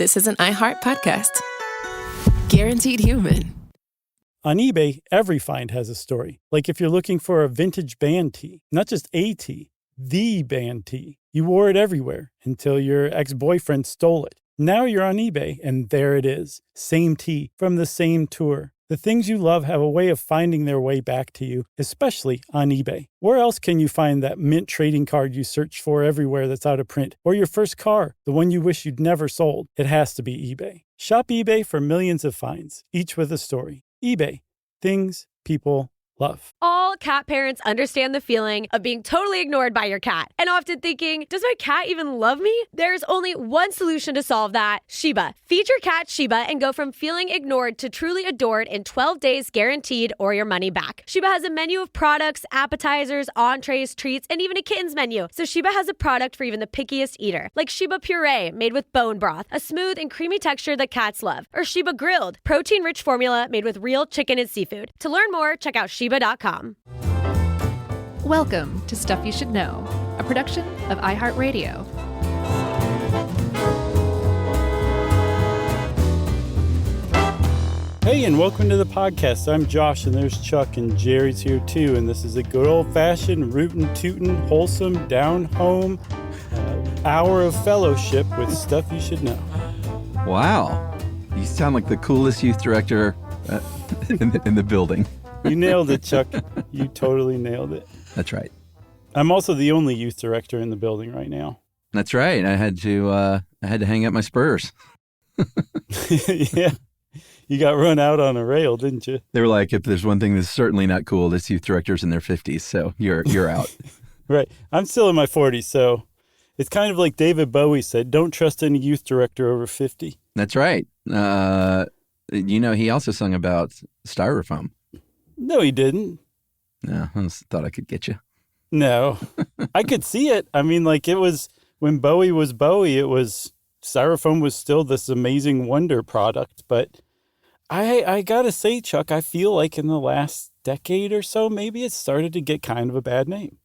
this is an iHeart podcast. Guaranteed human. On eBay, every find has a story. Like if you're looking for a vintage band tee, not just a tee, the band tee. You wore it everywhere until your ex-boyfriend stole it. Now you're on eBay, and there it is. Same tee from the same tour. The things you love have a way of finding their way back to you, especially on eBay. Where else can you find that mint trading card you search for everywhere that's out of print? Or your first car, the one you wish you'd never sold? It has to be eBay. Shop eBay for millions of finds, each with a story. eBay. Things people love. All cat parents understand the feeling of being totally ignored by your cat and often thinking, does my cat even love me? There's only one solution to solve that: Sheba. Feed your cat Sheba and go from feeling ignored to truly adored in 12 days guaranteed or your money back. Sheba has a menu of products, appetizers, entrees, treats, and even a kittens menu. So Sheba has a product for even the pickiest eater, like Sheba Puree made with bone broth, a smooth and creamy texture that cats love, or Sheba Grilled, protein-rich formula made with real chicken and seafood. To learn more, check out Sheba.com. Welcome to Stuff You Should Know, a production of iHeartRadio. Hey, and welcome to the podcast. I'm Josh, and there's Chuck, and Jerry's here too. And this is a good old-fashioned, rootin' tootin', wholesome, down-home hour of fellowship with Stuff You Should Know. Wow. You sound like the coolest youth director in the building. You nailed it, Chuck. You totally nailed it. That's right. I'm also the only youth director in the building right now. That's right. I had to hang up my spurs. Yeah. You got run out on a rail, didn't you? They were like, if there's one thing that's certainly not cool, it's youth directors in their 50s. So you're out. Right. I'm still in my 40s, so it's kind of like David Bowie said, don't trust any youth director over 50. That's right. He also sung about Styrofoam. No, he didn't. No, I just thought I could get you. No. I could see it. I mean, like, it was, when Bowie was Bowie, it was, Styrofoam was still this amazing wonder product. But I gotta say, Chuck, I feel like in the last decade or so, maybe it started to get kind of a bad name.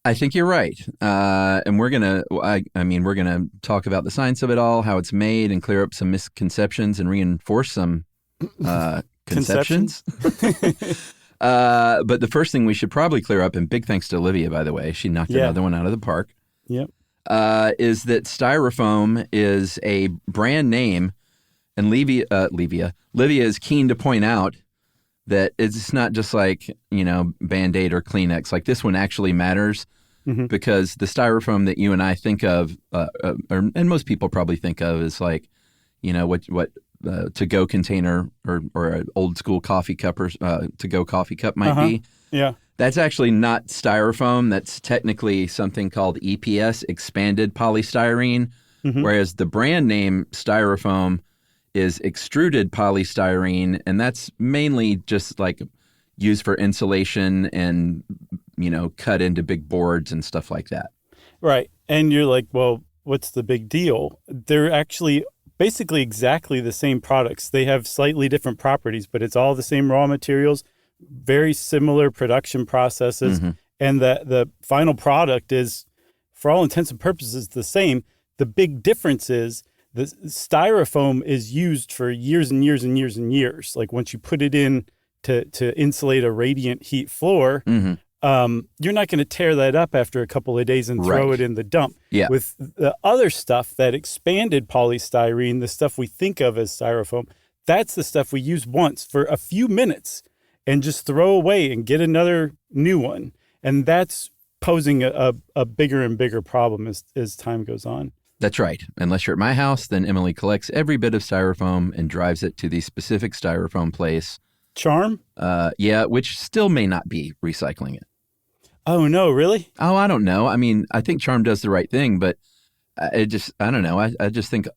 I think you're right. And we're going to talk about the science of it all, how it's made, and clear up some misconceptions and reinforce some conceptions. But the first thing we should probably clear up, and big thanks to Olivia, by the way, she knocked another one out of the park, Yep. Is that Styrofoam is a brand name. And Livia is keen to point out that it's not just like, Band-Aid or Kleenex. Like, this one actually matters because the Styrofoam that you and I think of, and most people probably think of, is like, what to-go container or an old school coffee cup or to-go coffee cup might be. Yeah. That's actually not Styrofoam. That's technically something called EPS, expanded polystyrene, whereas the brand name Styrofoam is extruded polystyrene, and that's mainly just like used for insulation and, cut into big boards and stuff like that. Right. And you're like, well, what's the big deal? They're actually basically exactly the same products. They have slightly different properties, but it's all the same raw materials, very similar production processes. And the final product is, for all intents and purposes, the same. The big difference is the Styrofoam is used for years and years and years and years. Like, once you put it in to insulate a radiant heat floor, you're not going to tear that up after a couple of days and throw it in the dump. Yeah. With the other stuff, that expanded polystyrene, the stuff we think of as Styrofoam, that's the stuff we use once for a few minutes and just throw away and get another new one. And that's posing a bigger and bigger problem as time goes on. That's right. Unless you're at my house, then Emily collects every bit of Styrofoam and drives it to the specific Styrofoam place. Charm? Yeah, which still may not be recycling it. Oh, no, really? Oh, I don't know. I mean, I think Charm does the right thing, but I don't know. I just think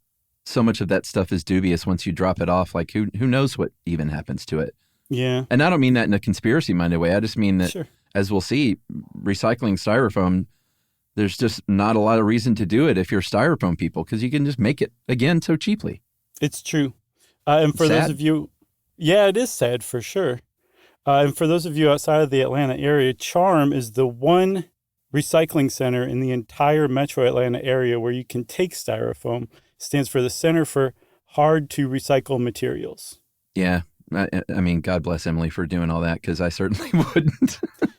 so much of that stuff is dubious once you drop it off. Like, who knows what even happens to it? Yeah. And I don't mean that in a conspiracy-minded way. I just mean that, as we'll see, recycling Styrofoam, there's just not a lot of reason to do it if you're Styrofoam people, because you can just make it, again, so cheaply. It's true. And for those of you, yeah, it is sad for sure. And for those of you outside of the Atlanta area, Charm is the one recycling center in the entire metro Atlanta area where you can take Styrofoam Stands for the Center for Hard to Recycle Materials. Yeah. I mean, God bless Emily for doing all that, because I certainly wouldn't.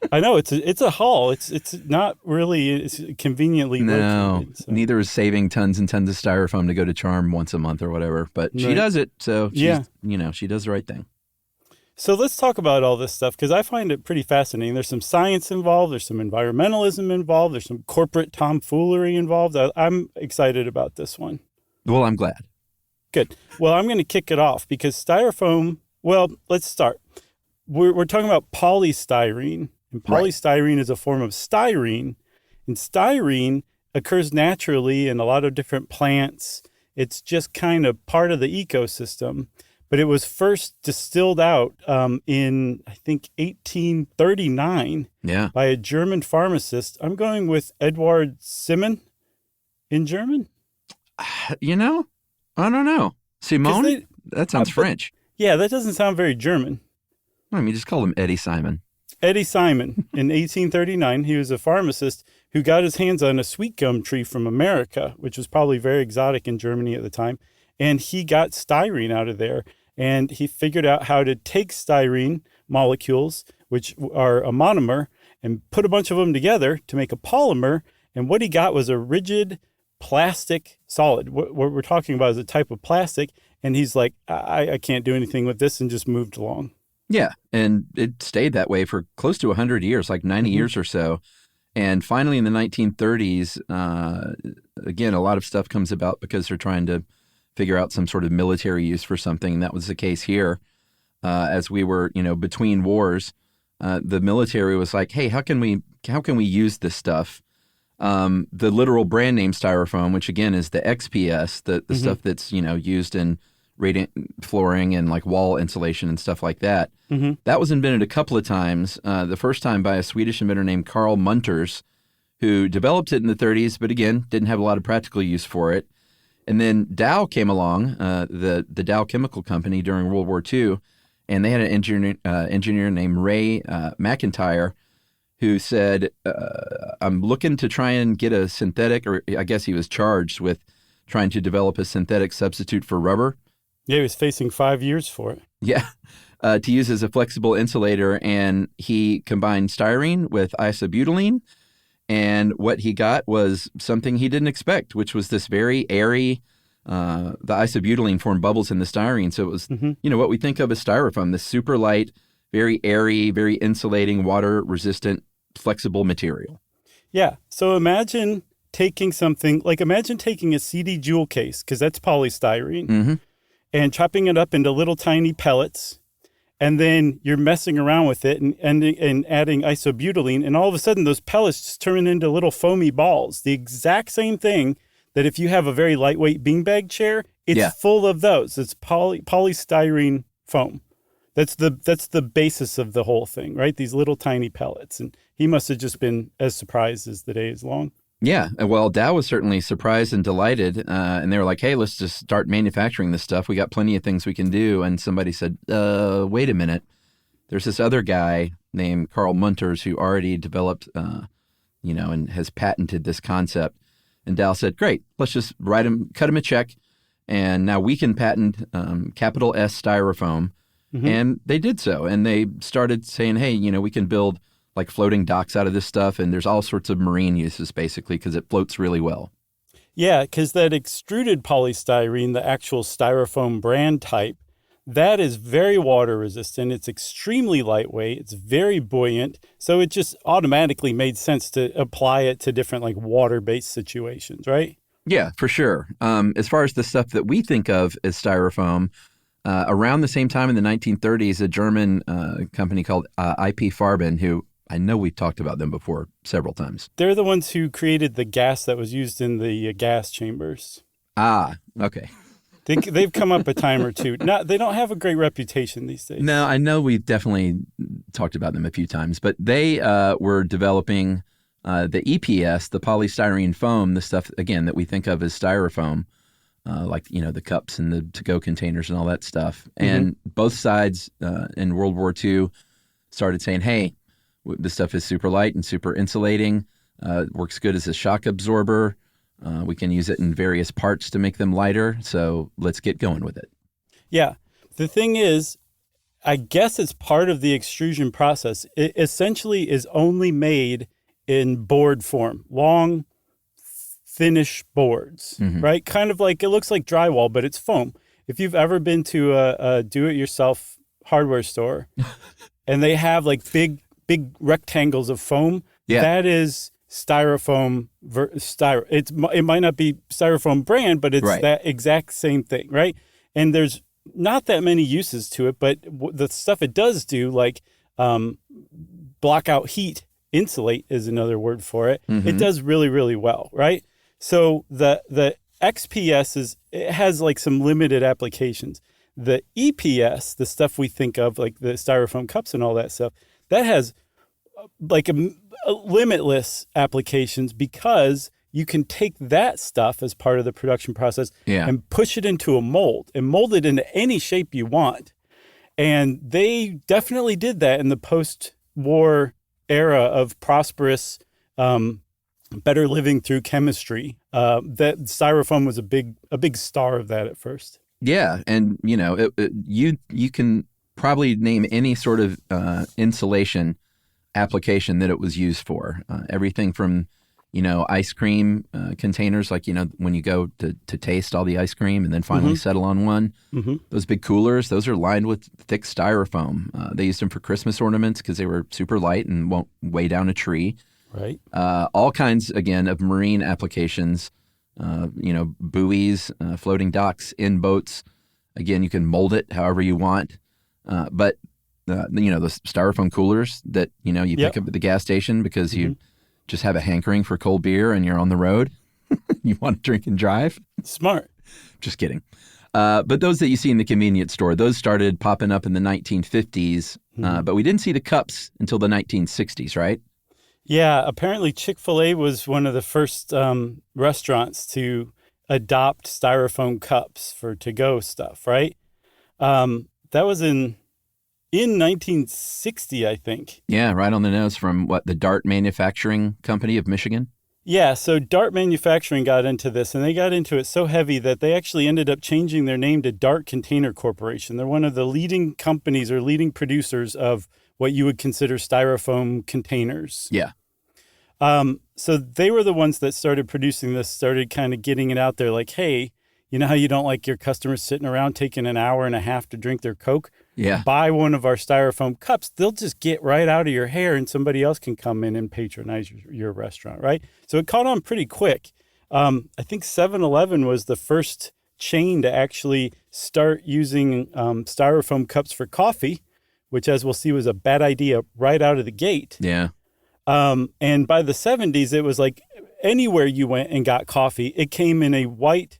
I know it's a haul. It's not really it's conveniently located. So. Neither is saving tons and tons of styrofoam to go to Charm once a month or whatever. But she does it, so she does the right thing. So let's talk about all this stuff, because I find it pretty fascinating. There's some science involved. There's some environmentalism involved. There's some corporate tomfoolery involved. I'm excited about this one. Well, I'm glad. Good. Well, I'm going to kick it off because styrofoam. Well, let's start. We're talking about polystyrene, and polystyrene is a form of styrene, and styrene occurs naturally in a lot of different plants. It's just kind of part of the ecosystem, but it was first distilled out in, I think, 1839 by a German pharmacist. I'm going with Eduard Simon in German. I don't know. Simone? That sounds French. Yeah, that doesn't sound very German. I mean, just call him Eddie Simon. Eddie Simon. In 1839, he was a pharmacist who got his hands on a sweet gum tree from America, which was probably very exotic in Germany at the time. And he got styrene out of there. And he figured out how to take styrene molecules, which are a monomer, and put a bunch of them together to make a polymer. And what he got was a rigid plastic solid. What we're talking about is a type of plastic. And he's like, I can't do anything with this, and just moved along. Yeah, and it stayed that way for close to 100 years, like 90 years or so. And finally in the 1930s, again, a lot of stuff comes about because they're trying to figure out some sort of military use for something. And that was the case here. As we were, between wars, the military was like, hey, how can we use this stuff? The literal brand name Styrofoam, which again is the XPS, the stuff that's, used in radiant flooring and like wall insulation and stuff like that. That was invented a couple of times. The first time by a Swedish inventor named Carl Munters, who developed it in the 30s, but again, didn't have a lot of practical use for it. And then Dow came along, the Dow Chemical Company during World War II, and they had an engineer named Ray McIntyre, who said, I'm looking to try and get a synthetic, or I guess he was charged with trying to develop a synthetic substitute for rubber. Yeah, he was facing 5 years for it. Yeah, to use as a flexible insulator. And he combined styrene with isobutylene. And what he got was something he didn't expect, which was this very airy, the isobutylene formed bubbles in the styrene. So it was, what we think of as styrofoam, this super light, very airy, very insulating, water-resistant, flexible material. Yeah. So imagine taking taking a CD jewel case, because that's polystyrene, and chopping it up into little tiny pellets, and then you're messing around with it and adding isobutylene, and all of a sudden those pellets just turn into little foamy balls. The exact same thing that if you have a very lightweight beanbag chair, it's full of those. It's polystyrene foam. That's the basis of the whole thing, right? These little tiny pellets. And he must have just been as surprised as the day is long. Yeah. Well, Dow was certainly surprised and delighted. And they were like, hey, let's just start manufacturing this stuff. We got plenty of things we can do. And somebody said, wait a minute. There's this other guy named Carl Munters who already developed, and has patented this concept. And Dow said, great, let's just cut him a check. And now we can patent capital S Styrofoam. And they did so. And they started saying, hey, we can build like floating docks out of this stuff. And there's all sorts of marine uses, basically, because it floats really well. Yeah, because that extruded polystyrene, the actual styrofoam brand type, that is very water resistant. It's extremely lightweight. It's very buoyant. So it just automatically made sense to apply it to different like water-based situations, right? Yeah, for sure. As far as the stuff that we think of as styrofoam, around the same time in the 1930s, a German company called IP Farben, who I know we've talked about them before several times. They're the ones who created the gas that was used in the gas chambers. Ah, okay. They've come up a time or two. They don't have a great reputation these days. No, I know we've definitely talked about them a few times, but they were developing the EPS, the polystyrene foam, the stuff, again, that we think of as styrofoam. Like, the cups and the to-go containers and all that stuff. And both sides in World War II started saying, hey, this stuff is super light and super insulating, works good as a shock absorber. We can use it in various parts to make them lighter. So let's get going with it. Yeah. The thing is, I guess it's part of the extrusion process. It essentially is only made in board form, long, thinnish boards, right? Kind of like, it looks like drywall, but it's foam. If you've ever been to a do-it-yourself hardware store and they have like big rectangles of foam, that is styrofoam. It might not be Styrofoam brand, but it's that exact same thing, right? And there's not that many uses to it, but the stuff it does do, like block out heat, insulate is another word for it. It does really, really well, right? So the XPS it has like some limited applications. The EPS, the stuff we think of, like the styrofoam cups and all that stuff, that has like a limitless applications, because you can take that stuff as part of the production process and push it into a mold and mold it into any shape you want. And they definitely did that in the post-war era of prosperous, better living through chemistry. That styrofoam was a big star of that at first. Yeah, and you can probably name any sort of insulation application that it was used for. Everything from ice cream containers, like when you go to taste all the ice cream and then finally settle on one. Those big coolers, those are lined with thick styrofoam. They used them for Christmas ornaments because they were super light and won't weigh down a tree. Right. All kinds, again, of marine applications. Buoys, floating docks, in boats. Again, you can mold it however you want. But the styrofoam coolers that you pick up at the gas station because you just have a hankering for cold beer and you're on the road. You want to drink and drive. Smart. Just kidding. But those that you see in the convenience store, those started popping up in the 1950s. But we didn't see the cups until the 1960s, right? Yeah, apparently Chick-fil-A was one of the first restaurants to adopt styrofoam cups for to-go stuff, right? That was in 1960, I think. Yeah, right on the nose, from the Dart Manufacturing Company of Michigan? Yeah, so Dart Manufacturing got into this, and they got into it so heavy that they actually ended up changing their name to Dart Container Corporation. They're one of the leading companies or leading producers of what you would consider styrofoam containers. Yeah. So they were the ones that started producing this, started kind of getting it out there like, hey, you know how you don't like your customers sitting around taking an hour and a half to drink their Coke? Yeah. Buy one of our styrofoam cups. They'll just get right out of your hair and somebody else can come in and patronize your restaurant, right? So it caught on pretty quick. I think 7-Eleven was the first chain to actually start using styrofoam cups for coffee, which, as we'll see, was a bad idea right out of the gate. Yeah. And by the 70s, it was like anywhere you went and got coffee, it came in a white.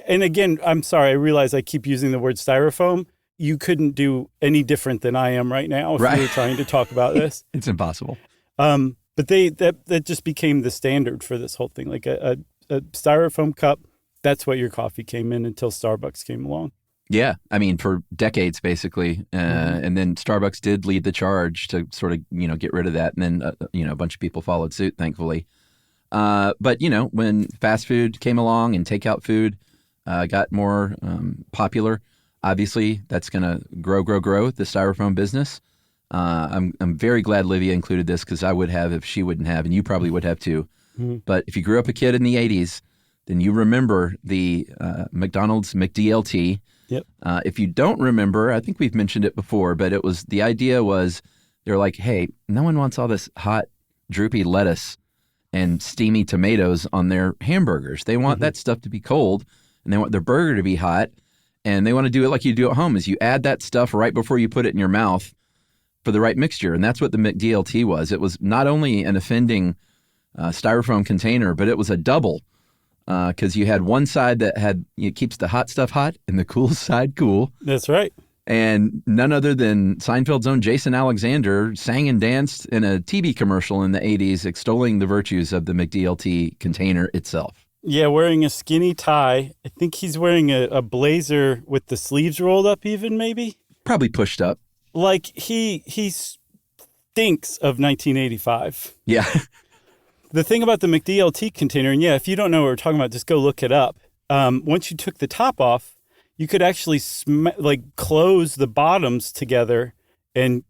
And again, I'm sorry, I realize I keep using the word styrofoam. You couldn't do any different than I am right now if we were trying to talk about this. It's impossible. But that just became the standard for this whole thing. Like a styrofoam cup, that's what your coffee came in until Starbucks came along. Yeah, I mean, for decades, basically. And then Starbucks did lead the charge to sort of, get rid of that. And then, a bunch of people followed suit, thankfully. But, when fast food came along and takeout food got more popular, obviously that's going to grow the styrofoam business. I'm very glad Livia included this because I would have if she wouldn't have, and you probably would have too. But if you grew up a kid in the 80s, then you remember the McDonald's McDLT. Yep. If you don't remember, I think we've mentioned it before, but the idea was they're like, hey, no one wants all this hot, droopy lettuce and steamy tomatoes on their hamburgers. They want that stuff to be cold, and they want their burger to be hot, and they want to do it like you do at home, is you add that stuff right before you put it in your mouth for the right mixture, and that's what the McDLT was. It was not only an offending styrofoam container, but it was a double. Because you had one side that keeps the hot stuff hot and the cool side cool. That's right. And none other than Seinfeld's own Jason Alexander sang and danced in a TV commercial in the 80s extolling the virtues of the McDLT container itself. Yeah, wearing a skinny tie. I think he's wearing a blazer with the sleeves rolled up even, maybe? Probably pushed up. Like he stinks of 1985. Yeah. The thing about the McDLT container, and yeah, if you don't know what we're talking about, just go look it up. Once you took the top off, you could actually close the bottoms together and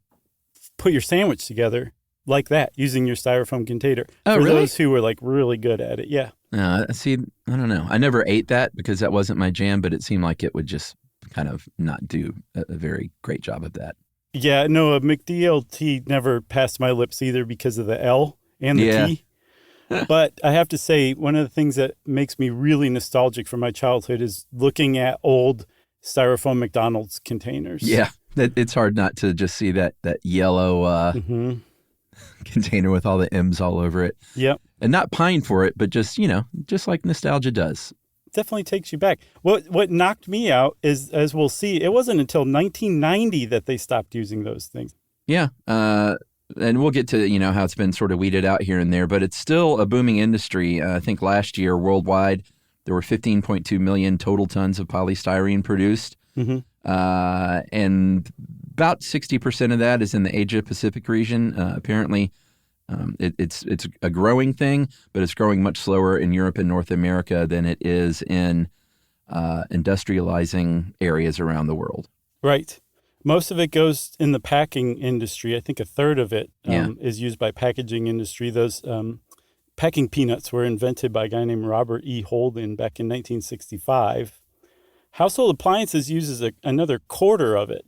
put your sandwich together like that using your styrofoam container. Oh, for really? those who were like really good at it, yeah. See, I don't know. I never ate that because that wasn't my jam, but it seemed like it would just kind of not do a very great job of that. Yeah, no, a McDLT never passed my lips either because of the L and the T. But I have to say, one of the things that makes me really nostalgic for my childhood is looking at old styrofoam McDonald's containers. Yeah, it's hard not to just see that yellow container with all the M's all over it. Yep. And not pine for it, but just, just like nostalgia does. Definitely takes you back. What knocked me out is, as we'll see, it wasn't until 1990 that they stopped using those things. Yeah. And we'll get to, how it's been sort of weeded out here and there, but it's still a booming industry. I think last year worldwide, there were 15.2 million total tons of polystyrene produced. Mm-hmm. And about 60% of that is in the Asia Pacific region. Apparently, it's a growing thing, but it's growing much slower in Europe and North America than it is in industrializing areas around the world. Right. Most of it goes in the packing industry. I think a third of it is used by packaging industry. Those packing peanuts were invented by a guy named Robert E. Holden back in 1965. Household appliances uses another quarter of it.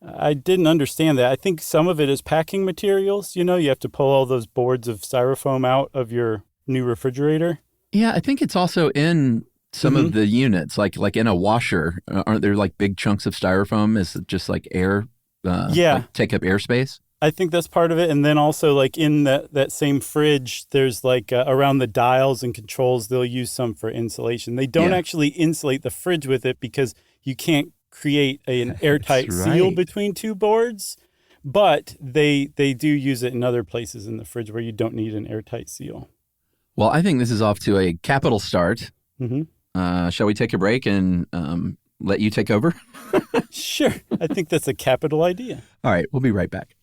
I didn't understand that. I think some of it is packing materials. You have to pull all those boards of styrofoam out of your new refrigerator. Yeah, I think it's also in some of the units, like in a washer. Aren't there like big chunks of styrofoam? Is it just like air? Take up airspace? I think that's part of it. And then also like in that same fridge, there's like around the dials and controls, they'll use some for insulation. They don't actually insulate the fridge with it because you can't create an airtight seal between two boards, but they do use it in other places in the fridge where you don't need an airtight seal. Well, I think this is off to a capital start. Mm-hmm. Shall we take a break and let you take over? Sure. I think that's a capital idea. All right. We'll be right back.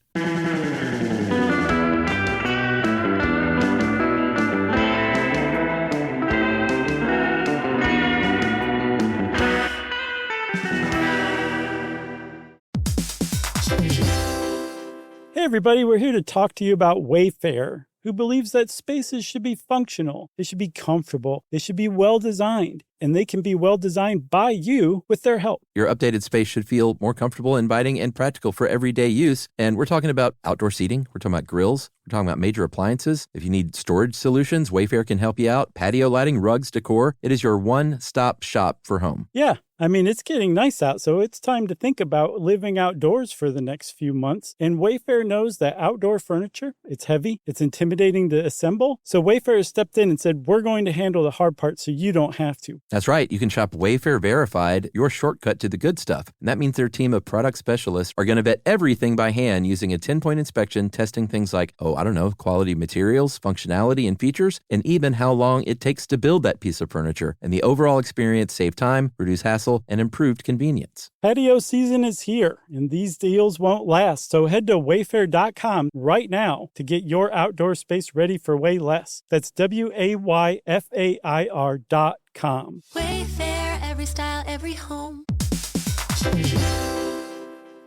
Hey, everybody. We're here to talk to you about Wayfair, who believes that spaces should be functional, they should be comfortable, they should be well-designed, and they can be well-designed by you with their help. Your updated space should feel more comfortable, inviting, and practical for everyday use. And we're talking about outdoor seating. We're talking about grills. We're talking about major appliances. If you need storage solutions, Wayfair can help you out. Patio lighting, rugs, decor. It is your one-stop shop for home. Yeah. I mean, it's getting nice out, so it's time to think about living outdoors for the next few months. And Wayfair knows that outdoor furniture, it's heavy, it's intimidating to assemble. So Wayfair has stepped in and said, we're going to handle the hard part so you don't have to. That's right. You can shop Wayfair Verified, your shortcut to the good stuff. And that means their team of product specialists are going to vet everything by hand using a 10-point inspection, testing things like, quality materials, functionality, and features, and even how long it takes to build that piece of furniture. And the overall experience save time, reduce hassle, and improved convenience. Patio season is here, and these deals won't last. So head to wayfair.com right now to get your outdoor space ready for way less. That's WAYFAIR.com. Wayfair, every style, every home.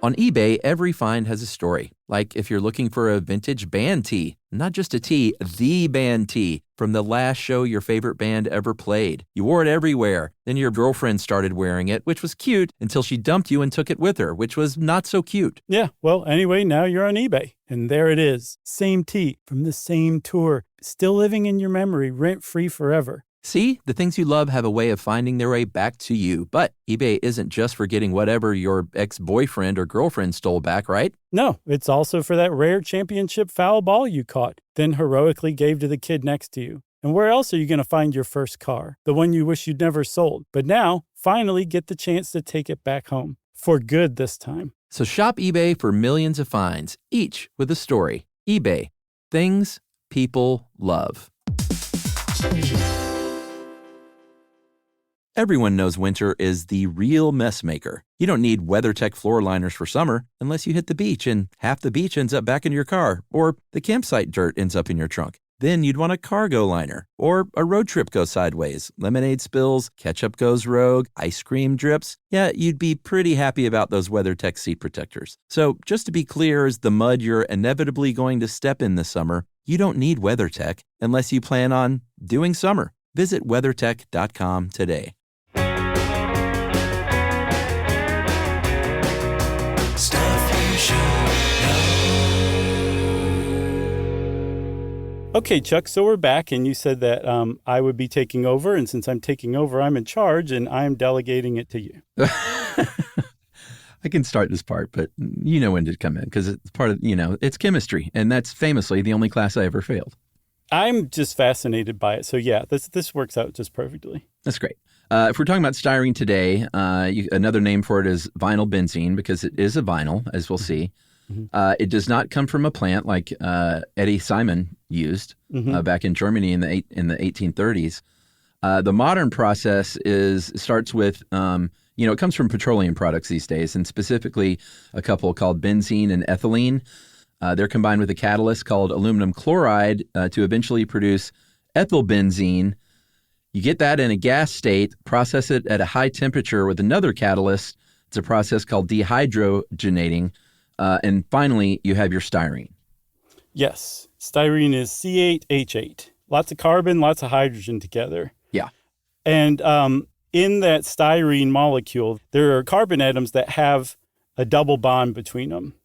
On eBay, every find has a story. Like if you're looking for a vintage band tee, not just a tee, the band tee from the last show your favorite band ever played. You wore it everywhere. Then your girlfriend started wearing it, which was cute until she dumped you and took it with her, which was not so cute. Yeah, well, anyway, now you're on eBay. And there it is. Same tee from the same tour. Still living in your memory, rent-free forever. See, the things you love have a way of finding their way back to you. But eBay isn't just for getting whatever your ex-boyfriend or girlfriend stole back, right? No, it's also for that rare championship foul ball you caught, then heroically gave to the kid next to you. And where else are you going to find your first car? The one you wish you'd never sold. But now, finally get the chance to take it back home. For good this time. So shop eBay for millions of finds, each with a story. eBay. Things people love. Everyone knows winter is the real mess maker. You don't need WeatherTech floor liners for summer unless you hit the beach and half the beach ends up back in your car or the campsite dirt ends up in your trunk. Then you'd want a cargo liner or a road trip go sideways. Lemonade spills, ketchup goes rogue, ice cream drips. Yeah, you'd be pretty happy about those WeatherTech seat protectors. So just to be clear, as the mud you're inevitably going to step in this summer, you don't need WeatherTech unless you plan on doing summer. Visit WeatherTech.com today. Okay, Chuck, so we're back, and you said that I would be taking over, and since I'm taking over, I'm in charge, and I'm delegating it to you. I can start this part, but you know when to come in because it's part of, it's chemistry, and that's famously the only class I ever failed. I'm just fascinated by it, so yeah, this works out just perfectly. That's great. If we're talking about styrene today, another name for it is vinyl benzene because it is a vinyl, as we'll see. Mm-hmm. It does not come from a plant like Eddie Simon used back in Germany in the 1830s. The modern process starts with, it comes from petroleum products these days, and specifically a couple called benzene and ethylene. They're combined with a catalyst called aluminum chloride to eventually produce ethylbenzene. You get that in a gas state, process it at a high temperature with another catalyst. It's a process called dehydrogenating. And finally, you have your styrene. Yes. Styrene is C8H8. Lots of carbon, lots of hydrogen together. Yeah. And in that styrene molecule, there are carbon atoms that have a double bond between them,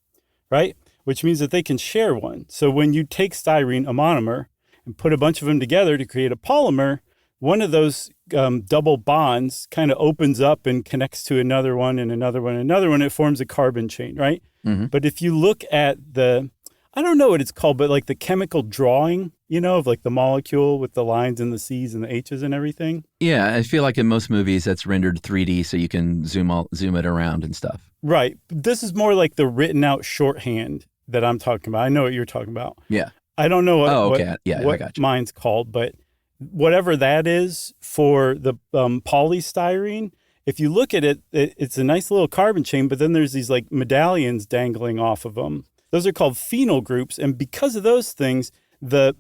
right? Which means that they can share one. So when you take styrene, a monomer, and put a bunch of them together to create a polymer, one of those double bonds kind of opens up and connects to another one and another one and another one. It forms a carbon chain, right? Mm-hmm. But if you look at I don't know what it's called, but like the chemical drawing, of like the molecule with the lines and the C's and the H's and everything. Yeah, I feel like in most movies that's rendered 3D so you can zoom it around and stuff. Right. This is more like the written out shorthand that I'm talking about. I know what you're talking about. Yeah. I don't know what I got you. Mine's called, but whatever that is for the polystyrene, if you look at it, it's a nice little carbon chain, but then there's these like medallions dangling off of them. Those are called phenyl groups. And because of those things, the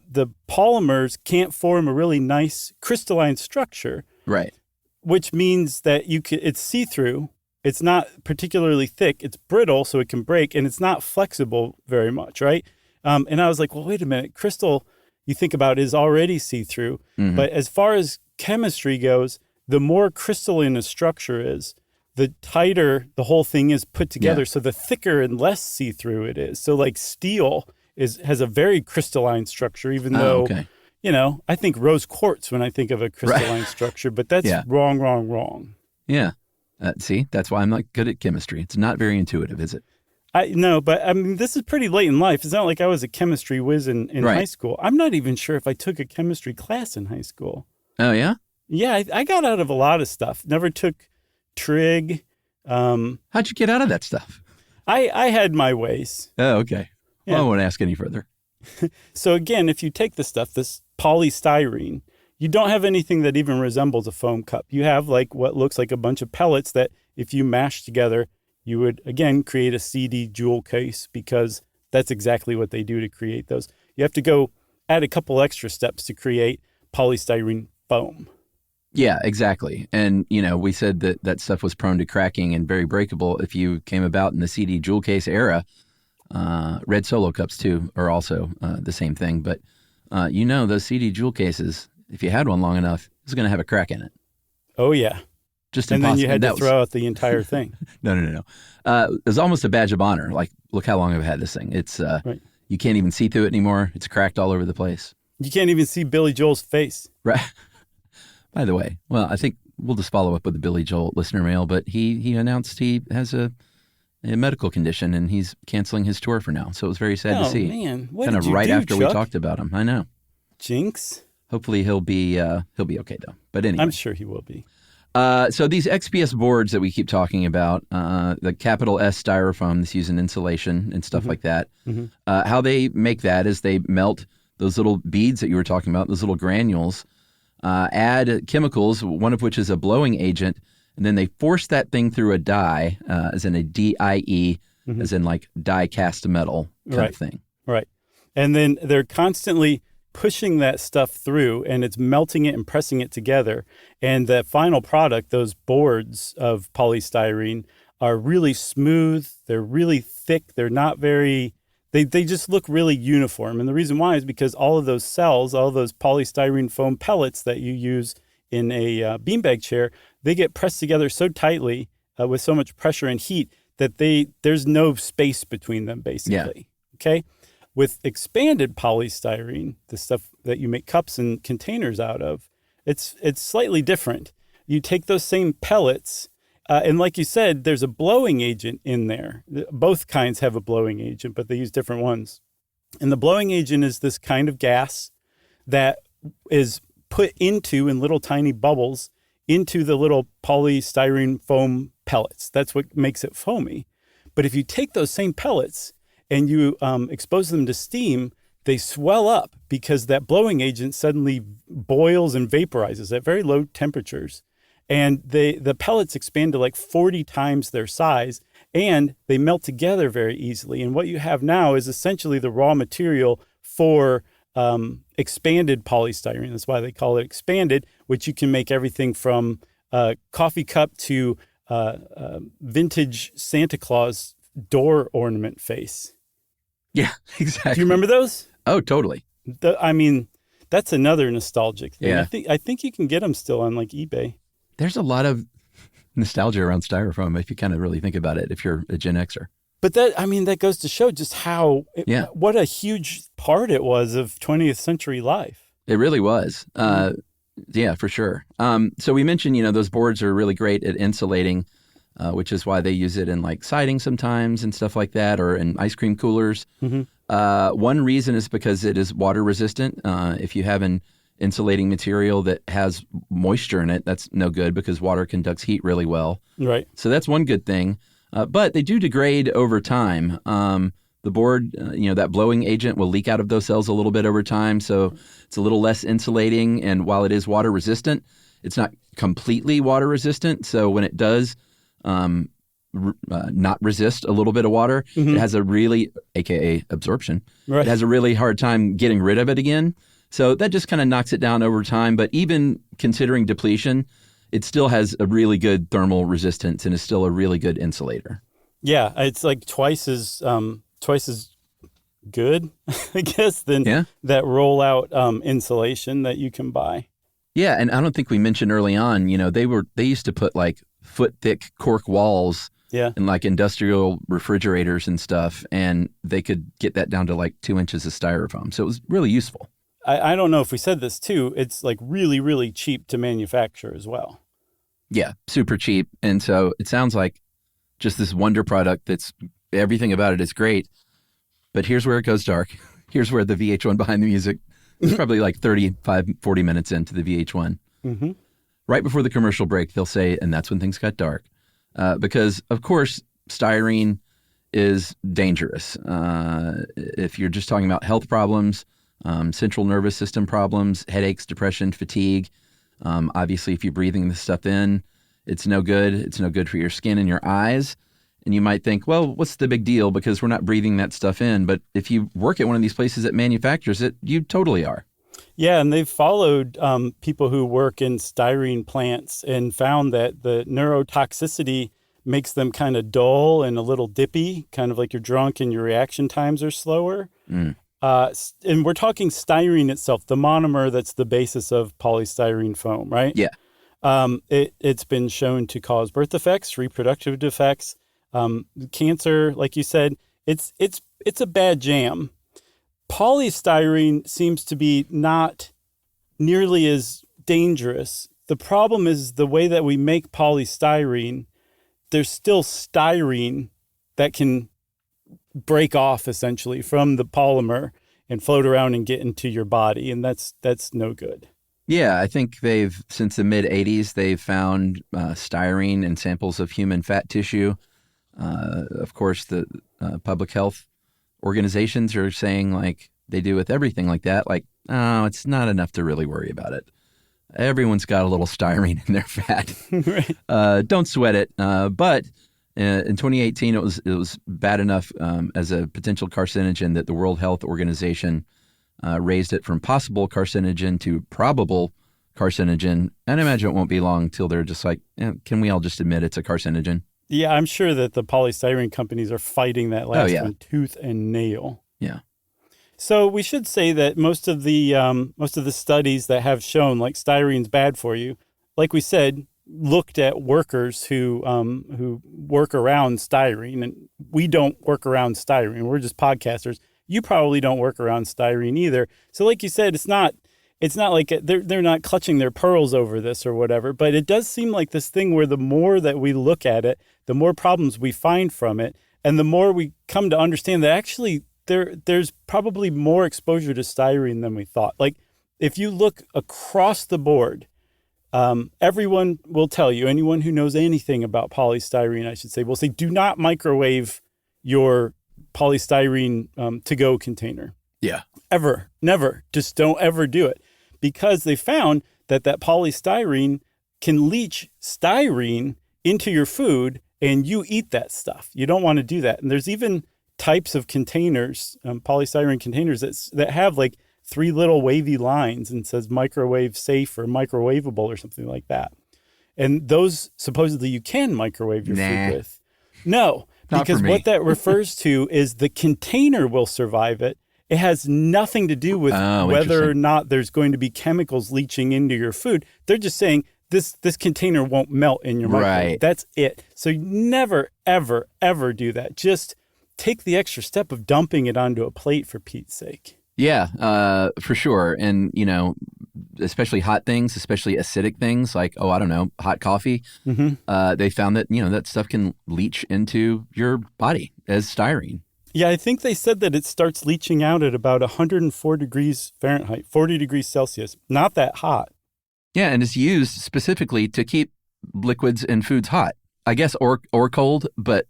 polymers can't form a really nice crystalline structure. Right. Which means that it's see-through. It's not particularly thick. It's brittle, so it can break, and it's not flexible very much, right? And I was like, well, wait a minute. Crystal, you think about, is already see-through. Mm-hmm. But as far as chemistry goes, the more crystalline a structure is, the tighter the whole thing is put together. Yeah. So the thicker and less see-through it is. So like steel has a very crystalline structure, even though, I think rose quartz when I think of a crystalline structure, but that's wrong. Yeah. See, that's why I'm not good at chemistry. It's not very intuitive, is it? No, but I mean, this is pretty late in life. It's not like I was a chemistry whiz in high school. I'm not even sure if I took a chemistry class in high school. Oh, yeah? Yeah, I got out of a lot of stuff. Never took trig. How'd you get out of that stuff? I had my ways. Oh, okay. Well, Yeah. I won't ask any further. So again, if you take this polystyrene, you don't have anything that even resembles a foam cup. You have like what looks like a bunch of pellets that if you mash together, you would, again, create a CD jewel case because that's exactly what they do to create those. You have to go add a couple extra steps to create polystyrene foam. Yeah, exactly. And, we said that stuff was prone to cracking and very breakable if you came about in the CD jewel case era. Red Solo cups, too, are also the same thing. But, those CD jewel cases, if you had one long enough, it's going to have a crack in it. Oh, yeah. Just and impossible. Then you had to throw out the entire thing. No. It was almost a badge of honor. Like, look how long I've had this thing. It's right. You can't even see through it anymore. It's cracked all over the place. You can't even see Billy Joel's face. Right. By the way, I think we'll just follow up with the Billy Joel listener mail, but he announced he has a medical condition and he's canceling his tour for now. So it was very sad to see. Oh, man. What kind did of you right do, after Chuck? we talked about him. I know. Jinx. Hopefully he'll be okay, though. But anyway. I'm sure he will be. So these XPS boards that we keep talking about, the capital S styrofoam that's used in insulation and stuff like that, how they make that is they melt those little beads that you were talking about, those little granules, add chemicals, one of which is a blowing agent, and then they force that thing through a die, as in a DIE, as in like die cast metal kind of thing. Right. And then they're constantly pushing that stuff through and it's melting it and pressing it together. And the final product, those boards of polystyrene, are really smooth. They're really thick. They're not very, they just look really uniform. And the reason why is because all of those cells, all of those polystyrene foam pellets that you use in a beanbag chair, they get pressed together so tightly with so much pressure and heat that there's no space between them, basically. Yeah. Okay? With expanded polystyrene, the stuff that you make cups and containers out of, it's slightly different. You take those same pellets, and like you said, there's a blowing agent in there. Both kinds have a blowing agent, but they use different ones. And the blowing agent is this kind of gas that is put into, in little tiny bubbles, into the little polystyrene foam pellets. That's what makes it foamy. But if you take those same pellets and you expose them to steam, they swell up because that blowing agent suddenly boils and vaporizes at very low temperatures. And the pellets expand to like 40 times their size, and they melt together very easily. And what you have now is essentially the raw material for expanded polystyrene. That's why they call it expanded, which you can make everything from coffee cup to vintage Santa Claus door ornament face. Yeah, exactly. Do you remember those? Oh, totally. That's another nostalgic thing. Yeah. I think you can get them still on like eBay. There's a lot of nostalgia around styrofoam if you kind of really think about it, if you're a Gen Xer. But that goes to show just what a huge part it was of 20th century life. It really was. Yeah, for sure. So we mentioned, those boards are really great at insulating, which is why they use it in like siding sometimes and stuff like that, or in ice cream coolers. Mm-hmm. One reason is because it is water resistant. If you have an insulating material that has moisture in it, that's no good because water conducts heat really well. Right. So that's one good thing. But they do degrade over time. The board, that blowing agent will leak out of those cells a little bit over time. So it's a little less insulating. And while it is water resistant, it's not completely water resistant. So when it does not resist a little bit of water, mm-hmm. It has a really, AKA absorption, right. It has a really hard time getting rid of it again. So that just kind of knocks it down over time. But even considering depletion, it still has a really good thermal resistance and is still a really good insulator. Yeah, it's like twice as good, I guess, than that rollout insulation that you can buy. Yeah, and I don't think we mentioned early on, they used to put like foot thick cork walls in like industrial refrigerators and stuff, and they could get that down to like 2 inches of styrofoam. So it was really useful. I don't know if we said this too. It's like really, really cheap to manufacture as well. Yeah, super cheap. And so it sounds like just this wonder product that's everything about it is great. But here's where it goes dark. Here's where the VH1 Behind the Music is probably like 35, 40 minutes into the VH1. Mm-hmm. Right before the commercial break, they'll say, and that's when things got dark. Because, of course, styrene is dangerous. If you're just talking about health problems, central nervous system problems, headaches, depression, fatigue. Obviously, if you're breathing this stuff in, it's no good. It's no good for your skin and your eyes. And you might think, well, what's the big deal? Because we're not breathing that stuff in. But if you work at one of these places that manufactures it, you totally are. Yeah, and they've followed people who work in styrene plants and found that the neurotoxicity makes them kind of dull and a little dippy, kind of like you're drunk and your reaction times are slower. Mm. And we're talking styrene itself, the monomer that's the basis of polystyrene foam, right? Yeah. It's been shown to cause birth defects, reproductive defects, cancer. Like you said, it's a bad jam. Polystyrene seems to be not nearly as dangerous. The problem is the way that we make polystyrene, there's still styrene that can break off essentially from the polymer and float around and get into your body. And that's no good. Yeah, I think since the mid 80s, they've found styrene in samples of human fat tissue. Of course, the public health organizations are saying, like they do with everything like that, like, oh, it's not enough to really worry about it. Everyone's got a little styrene in their fat. Right. Don't sweat it. But in 2018, it was bad enough as a potential carcinogen that the World Health Organization raised it from possible carcinogen to probable carcinogen. And I imagine it won't be long till they're just like, can we all just admit it's a carcinogen? Yeah, I'm sure that the polystyrene companies are fighting that last one tooth and nail. Yeah. So we should say that most of the studies that have shown like styrene's bad for you, like we said, looked at workers who work around styrene, and we don't work around styrene. We're just podcasters. You probably don't work around styrene either. So like you said, it's not like they're not clutching their pearls over this or whatever, but it does seem like this thing where the more that we look at it, the more problems we find from it, and the more we come to understand that actually there's probably more exposure to styrene than we thought. Like if you look across the board, everyone will tell you, anyone who knows anything about polystyrene, I should say, will say, do not microwave your polystyrene to-go container. Yeah. Ever. Never. Just don't ever do it. Because they found that polystyrene can leach styrene into your food and you eat that stuff. You don't want to do that. And there's even types of containers, polystyrene containers that have like 3 little wavy lines and says microwave safe or microwavable or something like that. And those supposedly you can microwave your food with. No, because what that refers to is the container will survive it. It has nothing to do with whether or not there's going to be chemicals leaching into your food. They're just saying this container won't melt in your microwave. Right. That's it. So never, ever, ever do that. Just take the extra step of dumping it onto a plate for Pete's sake. Yeah, for sure. And, especially hot things, especially acidic things like, hot coffee. Mm-hmm. They found that, that stuff can leach into your body as styrene. Yeah, I think they said that it starts leaching out at about 104 degrees Fahrenheit, 40 degrees Celsius. Not that hot. Yeah, and it's used specifically to keep liquids and foods hot, I guess, or cold, but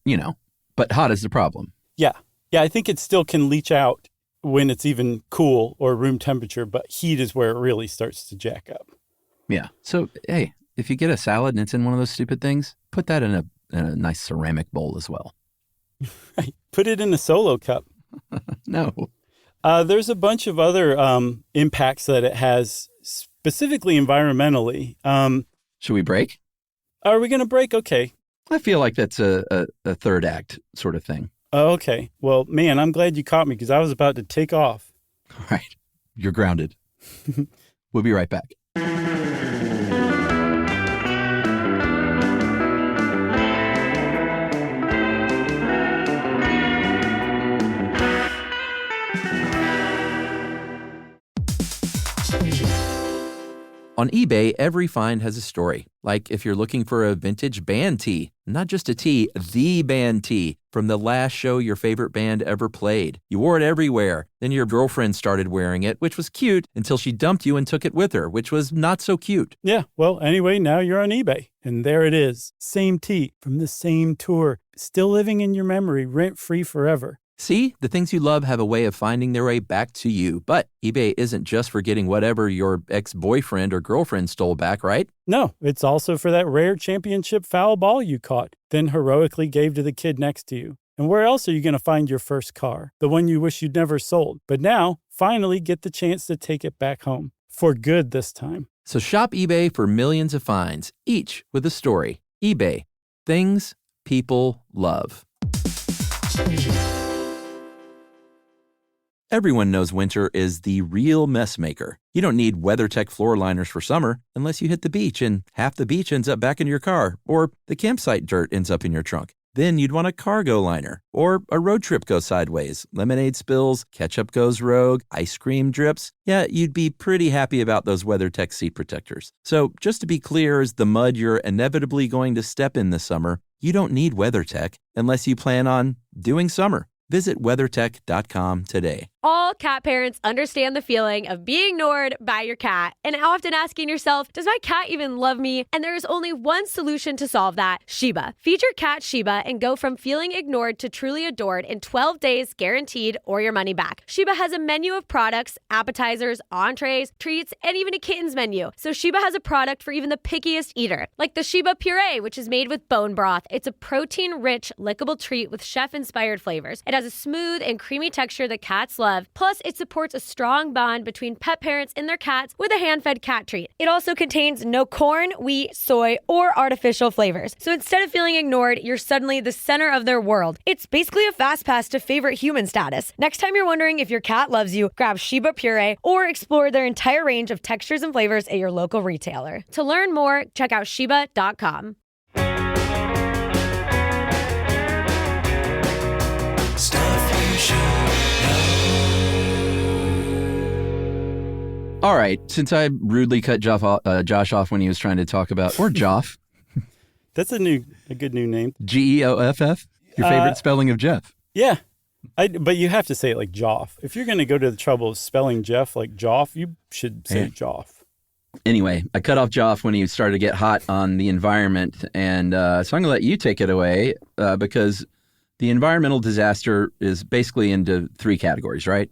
hot is the problem. Yeah. Yeah, I think it still can leach out when it's even cool or room temperature, but heat is where it really starts to jack up. Yeah. So, hey, if you get a salad and it's in one of those stupid things, put that in a nice ceramic bowl as well. Right. Put it in a Solo cup. No. There's a bunch of other impacts that it has, specifically environmentally. Should we break? Are we going to break? Okay. I feel like that's a third act sort of thing. Oh, okay. Well, man, I'm glad you caught me because I was about to take off. All right. You're grounded. We'll be right back. On eBay, every find has a story. Like if you're looking for a vintage band tee, not just a tee, the band tee from the last show your favorite band ever played. You wore it everywhere. Then your girlfriend started wearing it, which was cute, until she dumped you and took it with her, which was not so cute. Yeah, well, anyway, now you're on eBay. And there it is. Same tee from the same tour. Still living in your memory, rent-free forever. See, the things you love have a way of finding their way back to you. But eBay isn't just for getting whatever your ex-boyfriend or girlfriend stole back, right? No, it's also for that rare championship foul ball you caught, then heroically gave to the kid next to you. And where else are you going to find your first car? The one you wish you'd never sold. But now, finally get the chance to take it back home. For good this time. So shop eBay for millions of finds, each with a story. eBay. Things people love. Everyone knows winter is the real mess maker. You don't need WeatherTech floor liners for summer unless you hit the beach and half the beach ends up back in your car, or the campsite dirt ends up in your trunk. Then you'd want a cargo liner, or a road trip goes sideways, lemonade spills, ketchup goes rogue, ice cream drips. Yeah, you'd be pretty happy about those WeatherTech seat protectors. So just to be clear, as the mud you're inevitably going to step in this summer, you don't need WeatherTech unless you plan on doing summer. Visit WeatherTech.com today. All cat parents understand the feeling of being ignored by your cat and often asking yourself, does my cat even love me? And there is only one solution to solve that, Sheba. Feed your cat Sheba and go from feeling ignored to truly adored in 12 days guaranteed or your money back. Sheba has a menu of products, appetizers, entrees, treats, and even a kittens menu. So Sheba has a product for even the pickiest eater, like the Sheba Puree, which is made with bone broth. It's a protein-rich, lickable treat with chef-inspired flavors. It has a smooth and creamy texture that cats love. Plus, it supports a strong bond between pet parents and their cats with a hand-fed cat treat. It also contains no corn, wheat, soy, or artificial flavors. So instead of feeling ignored, you're suddenly the center of their world. It's basically a fast pass to favorite human status. Next time you're wondering if your cat loves you, grab Sheba Puree or explore their entire range of textures and flavors at your local retailer. To learn more, check out Sheba.com. All right, since I rudely cut Josh off when he was trying to talk about, or Joff. That's a good new name. Geoff? Your favorite spelling of Jeff. Yeah. But you have to say it like Joff. If you're going to go to the trouble of spelling Jeff like Joff, you should say Joff. Anyway, I cut off Joff when he started to get hot on the environment. And so I'm going to let you take it away because the environmental disaster is basically into three categories, right?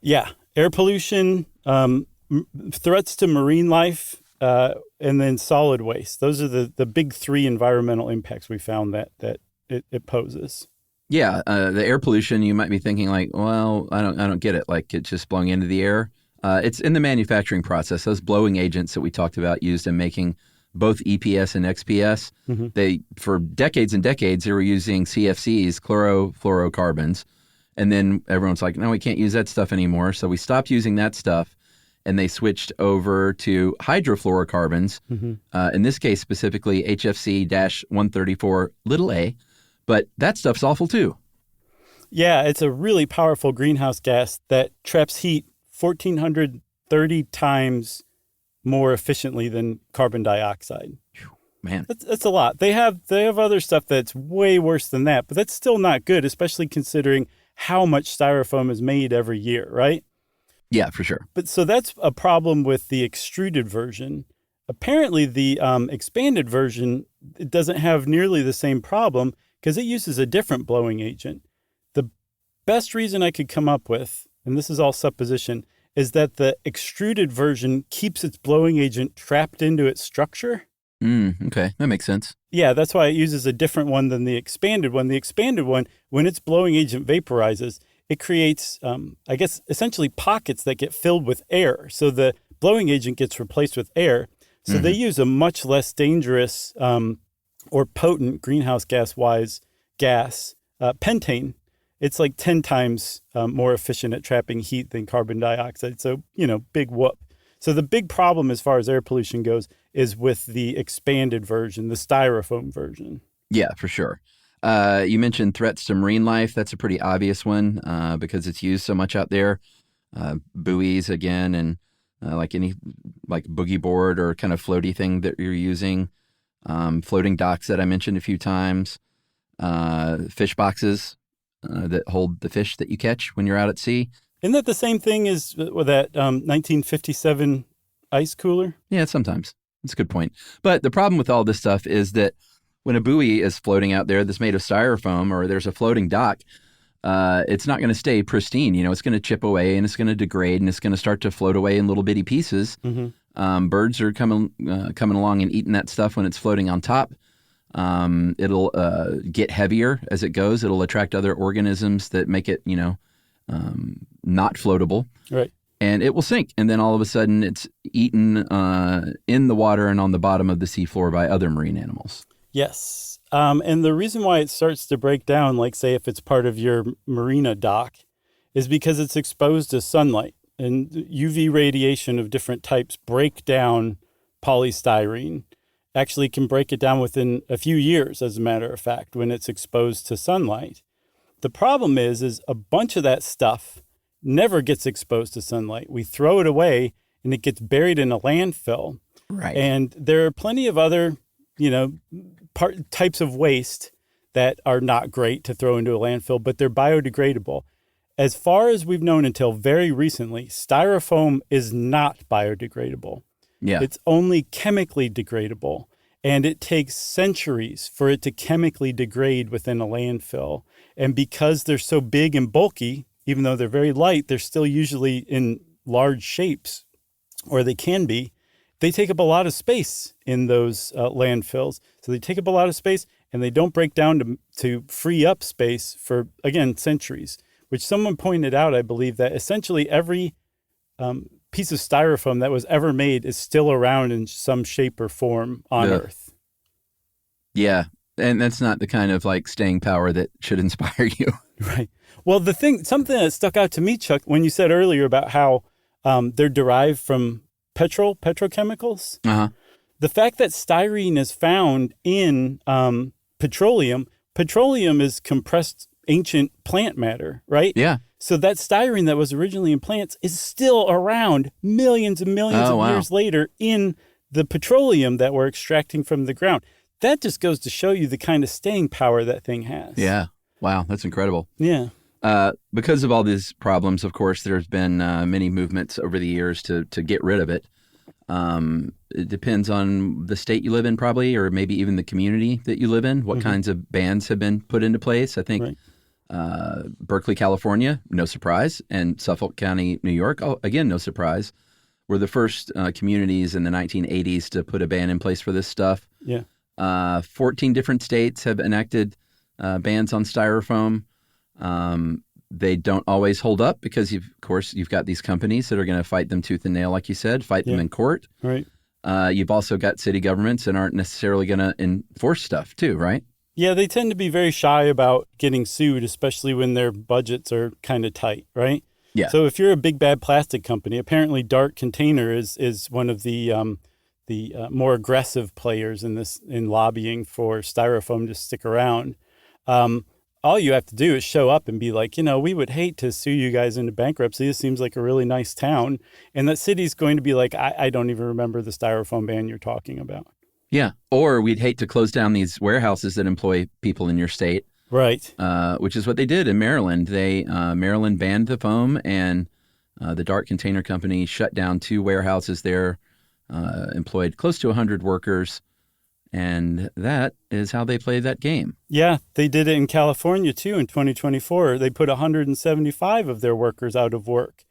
Yeah. Air pollution, threats to marine life, and then solid waste. Those are the big three environmental impacts we found that it poses. Yeah, the air pollution, you might be thinking like, well, I don't get it. Like it's just blowing into the air. It's in the manufacturing process. Those blowing agents that we talked about used in making both EPS and XPS. Mm-hmm. They, for decades and decades, they were using CFCs, chlorofluorocarbons. And then everyone's like, no, we can't use that stuff anymore. So we stopped using that stuff. And they switched over to hydrofluorocarbons, in this case specifically HFC-134a. But that stuff's awful too. Yeah, it's a really powerful greenhouse gas that traps heat 1,430 times more efficiently than carbon dioxide. Man, that's a lot. They have other stuff that's way worse than that, but that's still not good, especially considering how much styrofoam is made every year, right? Yeah, for sure. But so that's a problem with the extruded version. Apparently, the expanded version, it doesn't have nearly the same problem because it uses a different blowing agent. The best reason I could come up with, and this is all supposition, is that the extruded version keeps its blowing agent trapped into its structure. Okay, that makes sense. Yeah, that's why it uses a different one than the expanded one. The expanded one, when its blowing agent vaporizes, it creates, essentially pockets that get filled with air. So the blowing agent gets replaced with air. So they use a much less dangerous or potent greenhouse gas-wise gas, pentane. It's like 10 times more efficient at trapping heat than carbon dioxide. So, big whoop. So the big problem as far as air pollution goes is with the expanded version, the styrofoam version. Yeah, for sure. You mentioned threats to marine life. That's a pretty obvious one because it's used so much out there. Buoys again, and any boogie board or kind of floaty thing that you're using. Floating docks that I mentioned a few times. Fish boxes that hold the fish that you catch when you're out at sea. Isn't that the same thing as with that 1957 ice cooler? Yeah, sometimes. That's a good point. But the problem with all this stuff is that when a buoy is floating out there that's made of styrofoam or there's a floating dock, it's not going to stay pristine. It's going to chip away and it's going to degrade and it's going to start to float away in little bitty pieces. Birds are coming along and eating that stuff when it's floating on top. It'll get heavier as it goes. It'll attract other organisms that make it, not floatable. Right. And it will sink. And then all of a sudden it's eaten in the water and on the bottom of the seafloor by other marine animals. Yes. And the reason why it starts to break down, like say if it's part of your marina dock, is because it's exposed to sunlight. And UV radiation of different types break down polystyrene. Actually can break it down within a few years, as a matter of fact, when it's exposed to sunlight. The problem is a bunch of that stuff never gets exposed to sunlight. We throw it away and it gets buried in a landfill. Right. And there are plenty of other, types of waste that are not great to throw into a landfill, but they're biodegradable. As far as we've known until very recently, styrofoam is not biodegradable. Yeah. It's only chemically degradable. And it takes centuries for it to chemically degrade within a landfill. And because they're so big and bulky, even though they're very light, they're still usually in large shapes, or they can be. They take up a lot of space in those landfills. So they take up a lot of space, and they don't break down to free up space for, again, centuries, which someone pointed out, I believe, that essentially every piece of styrofoam that was ever made is still around in some shape or form on Earth. Yeah. And that's not the kind of like staying power that should inspire you. Right. Well, something that stuck out to me, Chuck, when you said earlier about how they're derived from petrochemicals. Uh-huh. The fact that styrene is found in petroleum is compressed ancient plant matter, right? Yeah. So that styrene that was originally in plants is still around millions and millions of years later in the petroleum that we're extracting from the ground. That just goes to show you the kind of staying power that thing has. Yeah. Wow. That's incredible. Yeah. Because of all these problems, of course, there's been many movements over the years to get rid of it. It depends on the state you live in, probably, or maybe even the community that you live in. What kinds of bans have been put into place? I think Berkeley, California, no surprise, and Suffolk County, New York, again, no surprise, were the first communities in the 1980s to put a ban in place for this stuff. Yeah. 14 different states have enacted bans on styrofoam. They don't always hold up because, of course, you've got these companies that are going to fight them tooth and nail, like you said, fight them in court. Right. You've also got city governments that aren't necessarily going to enforce stuff too, right? Yeah, they tend to be very shy about getting sued, especially when their budgets are kind of tight, right? Yeah. So if you're a big bad plastic company, apparently Dark Container is one of the more aggressive players in lobbying for styrofoam to stick around. All you have to do is show up and be like, we would hate to sue you guys into bankruptcy. This seems like a really nice town. And that city's going to be like, I don't even remember the styrofoam ban you're talking about. Yeah. Or we'd hate to close down these warehouses that employ people in your state. Right. Which is what they did in Maryland. Maryland banned the foam, and the Dark Container Company shut down 2 warehouses there, employed close to 100 workers. And that is how they play that game. Yeah, they did it in California, too, in 2024. They put 175 of their workers out of work.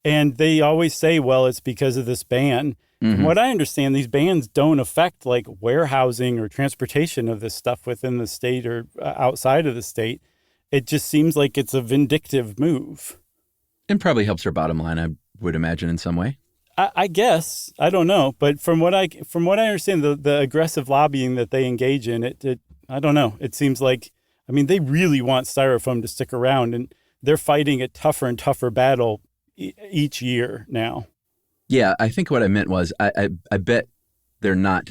And they always say, well, it's because of this ban. From what I understand, these bans don't affect like warehousing or transportation of this stuff within the state or outside of the state. It just seems like it's a vindictive move. And probably helps their bottom line, I would imagine, in some way. I guess. I don't know. But from what I understand, the aggressive lobbying that they engage in, it I don't know. It seems like, they really want styrofoam to stick around, and they're fighting a tougher and tougher battle each year now. Yeah, I think what I meant was I bet they're not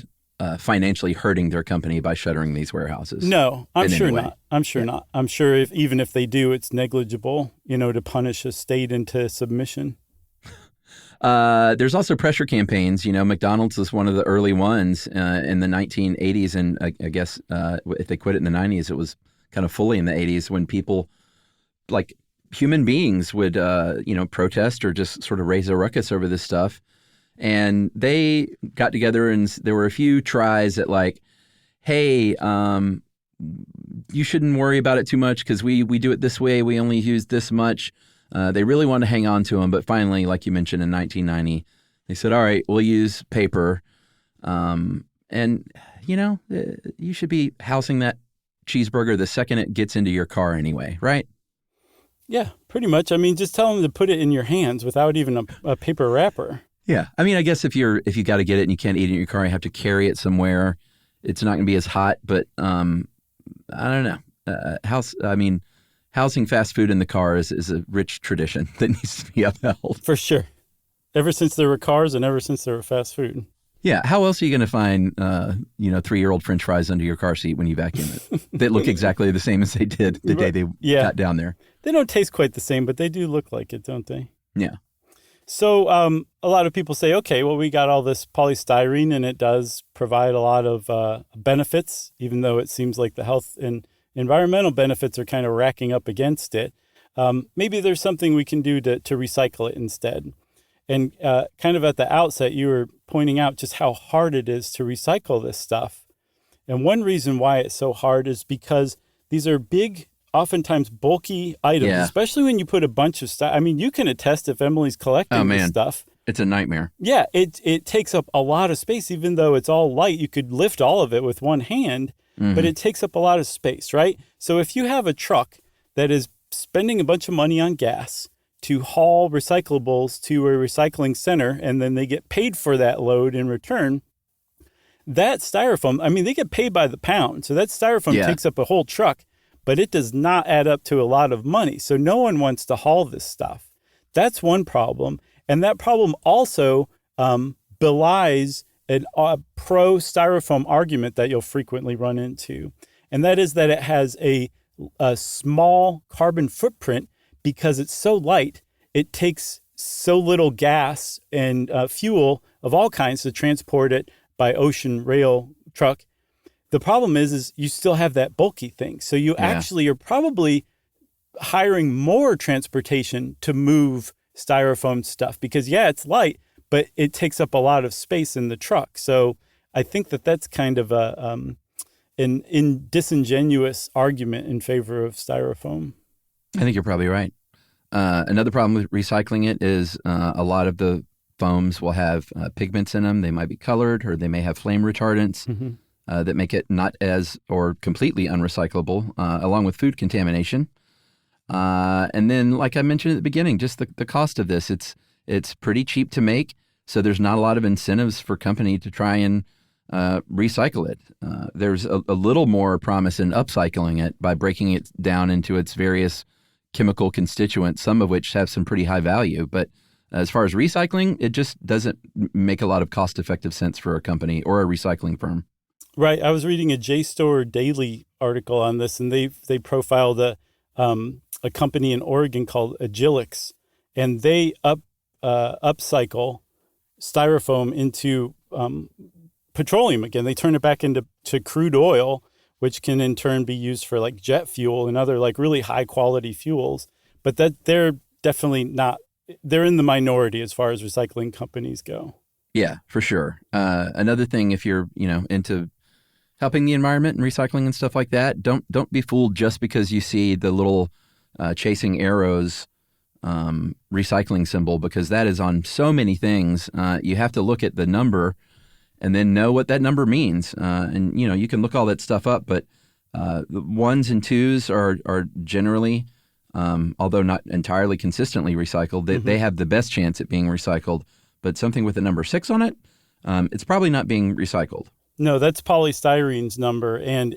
financially hurting their company by shuttering these warehouses. No, I'm sure not. I'm sure not. I'm sure even if they do, it's negligible, to punish a state into submission. There's also pressure campaigns. McDonald's was one of the early ones in the 1980s, and I guess if they quit it in the 90s, it was kind of fully in the 80s when people, like human beings, would protest or just sort of raise a ruckus over this stuff. And they got together, and there were a few tries at like, hey, you shouldn't worry about it too much because we do it this way. We only use this much. They really wanted to hang on to them, but finally, like you mentioned, in 1990, they said, all right, we'll use paper. And, you should be housing that cheeseburger the second it gets into your car anyway, right? Yeah, pretty much. Just tell them to put it in your hands without even a paper wrapper. Yeah. I guess if you got to get it and you can't eat it in your car, you have to carry it somewhere. It's not going to be as hot, but I don't know. Housing fast food in the car is a rich tradition that needs to be upheld. For sure. Ever since there were cars and ever since there were fast food. Yeah. How else are you going to find, 3-year-old French fries under your car seat when you vacuum it? They look exactly the same as they did the day they got down there. They don't taste quite the same, but they do look like it, don't they? Yeah. So a lot of people say, okay, well, we got all this polystyrene and it does provide a lot of benefits, even though it seems like the health and environmental benefits are kind of racking up against it. Maybe there's something we can do to recycle it instead. And kind of at the outset, you were pointing out just how hard it is to recycle this stuff. And one reason why it's so hard is because these are big, oftentimes bulky items, especially when you put a bunch of stuff. You can attest if Emily's collecting this stuff. It's a nightmare. Yeah, it takes up a lot of space, even though it's all light. You could lift all of it with one hand. but it takes up a lot of space, right? So if you have a truck that is spending a bunch of money on gas to haul recyclables to a recycling center, and then they get paid for that load in return, that styrofoam, I mean, they get paid by the pound. So that styrofoam takes up a whole truck, but it does not add up to a lot of money. So no one wants to haul this stuff. That's one problem. And that problem also belies a pro-styrofoam argument that you'll frequently run into. And that is that it has a small carbon footprint because it's so light. It takes so little gas and fuel of all kinds to transport it by ocean, rail, truck. The problem is you still have that bulky thing. So you actually are probably hiring more transportation to move styrofoam stuff because, it's light, but it takes up a lot of space in the truck. So I think that's kind of an disingenuous argument in favor of styrofoam. I think you're probably right. Another problem with recycling it is a lot of the foams will have pigments in them. They might be colored, or they may have flame retardants that make it not as or completely unrecyclable, along with food contamination. And then, like I mentioned at the beginning, just the cost of this. It's pretty cheap to make, so there's not a lot of incentives for company to try and recycle it. There's a little more promise in upcycling it by breaking it down into its various chemical constituents, some of which have some pretty high value. But as far as recycling, it just doesn't make a lot of cost-effective sense for a company or a recycling firm. Right. I was reading a JSTOR Daily article on this, and they profiled a company in Oregon called Agilix, and they upcycle styrofoam into petroleum again. They turn it back into crude oil, which can in turn be used for like jet fuel and other like really high quality fuels. But that they're definitely not. They're in the minority as far as recycling companies go. Yeah, for sure. Another thing, if you're into helping the environment and recycling and stuff like that, don't be fooled just because you see the little chasing arrows recycling symbol, because that is on so many things. You have to look at the number and then know what that number means. And you can look all that stuff up, but the ones and twos are generally, although not entirely consistently recycled, they have the best chance at being recycled. But something with the number 6 on it, it's probably not being recycled. No, that's polystyrene's number. And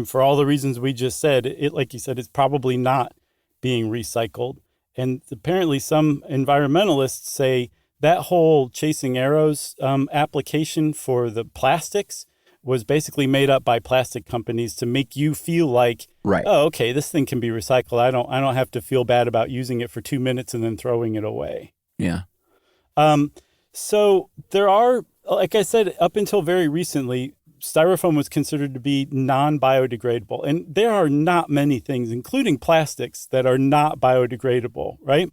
for all the reasons we just said, it, like you said, it's probably not being recycled. And apparently some environmentalists say that whole chasing arrows application for the plastics was basically made up by plastic companies to make you feel like, right, oh, okay, this thing can be recycled. I don't have to feel bad about using it for 2 minutes and then throwing it away. Yeah. So there are, like I said, up until very recently, styrofoam was considered to be non-biodegradable. And there are not many things, including plastics, that are not biodegradable, right?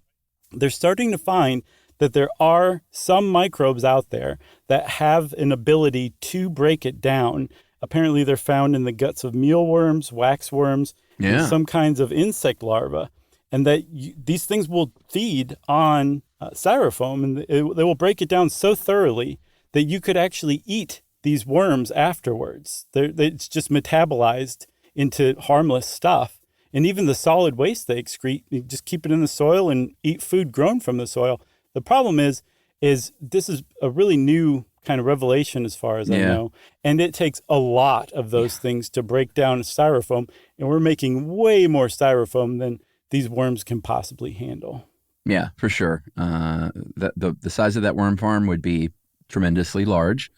They're starting to find that there are some microbes out there that have an ability to break it down. Apparently, they're found in the guts of mealworms, waxworms, and some kinds of insect larvae. And that these things will feed on styrofoam, and they will break it down so thoroughly that you could actually eat these worms afterwards. It's just metabolized into harmless stuff. And even the solid waste they excrete, you just keep it in the soil and eat food grown from the soil. The problem is this is a really new kind of revelation as far as I know. And it takes a lot of those things to break down styrofoam. And we're making way more styrofoam than these worms can possibly handle. Yeah, for sure. The size of that worm farm would be tremendously large.